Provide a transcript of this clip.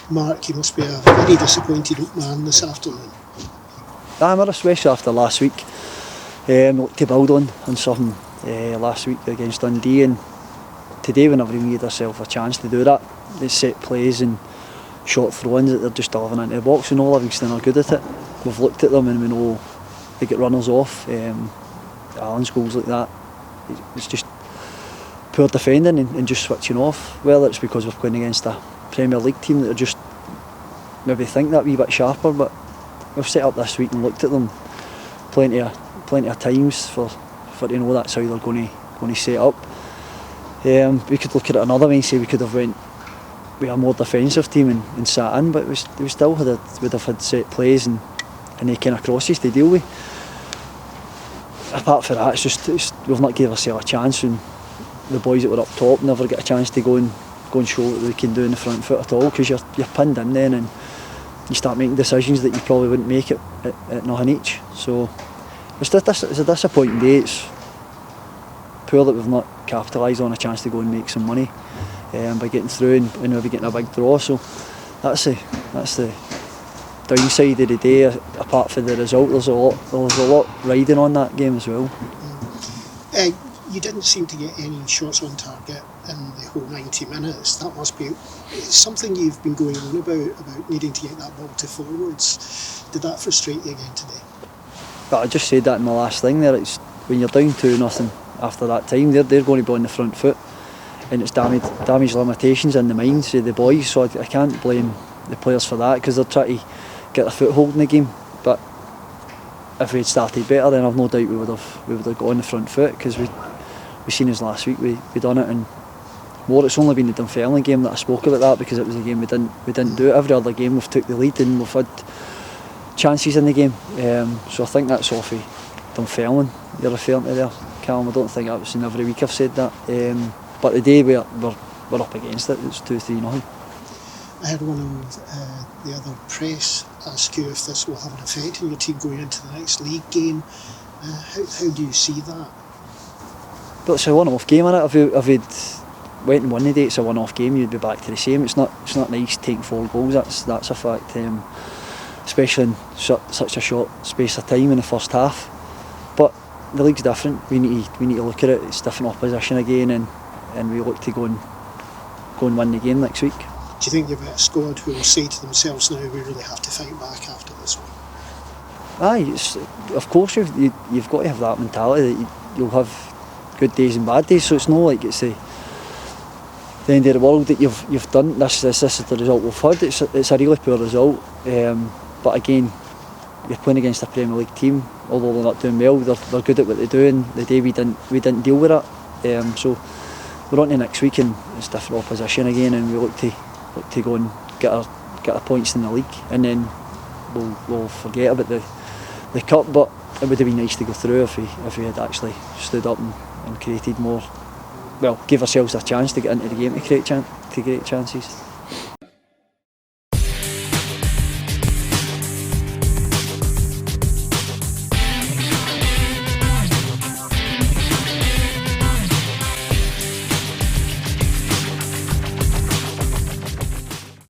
Mark, you must be a very disappointed man this afternoon. I'm especially after last week. Looked to build on something last week against Dundee, and today we never even gave ourselves a chance to do that. The set plays and short throw-ins that they're just delivering into the box. We know Livingston are good at it. We've looked at them and we know they get runners off. Allen's goals like that, it's just poor defending and just switching off. Whether it's because we're playing against a Premier League team that are just maybe think that wee bit sharper, but we've set up this week and looked at them plenty of times for to know that's how they're going to set up. We could look at it another way and say we could have went with a more defensive team and sat in, but we still would have had set plays and they kind of crosses to deal with. Apart from that, we've not given ourselves a chance, and the boys that were up top never get a chance to go and show what they can do in the front foot at all, because you're pinned in then and you start making decisions that you probably wouldn't make at nothing each. So it's a disappointing day. It's poor that we've not capitalised on a chance to go and make some money by getting through and maybe getting a big draw. So that's the downside of the day. Apart from the result, there's a lot riding on that game as well. You didn't seem to get any shots on target in the whole 90 minutes. That must be something you've been going on about needing to get that ball to forwards. Did that frustrate you again today? But I just said that in my last thing there. It's when you're down 2-0 after that time, they're going to be on the front foot, and it's damage limitations in the minds of the boys. So I can't blame the players for that, because they're trying to get a foothold in the game. But if we'd started better, then I've no doubt we would have got on the front foot, because we seen us last week. We done it, and more. It's only been the Dunfermline game that I spoke about that, because it was a game we didn't do it. Every other game we've took the lead and we've had chances in the game. So I think that's off of Dunfermline you're referring to there, Callum. I don't think that was in every week I've said that. But today we're up against it. It's 2-3-0. I had one of the other press ask you if this will have an effect on your team going into the next league game. How do you see that? But it's a one-off game, isn't it? If we'd went and won the day, it's a one-off game. You'd be back to the same. It's not nice taking 4 goals. That's a fact. Especially in such a short space of time in the first half. But the league's different. We need to look at it. It's different opposition again, and we look to go and win the game next week. Do you think you've got a squad who will say to themselves, now we really have to fight back after this one? Aye, of course you've got to have that mentality that you'll have good days and bad days. So it's not like it's the end of the world that you've done this. This is the result we've had. It's a really poor result. But again, you're playing against a Premier League team. Although they're not doing well, they're good at what they do. And the day we didn't deal with it. So we're on to next week, and it's different opposition again, and we look to go and get our points in the league, and then we'll forget about the cup. But it would have been nice to go through if we had actually stood up and created more. Well, give ourselves a chance to get into the game to create chances.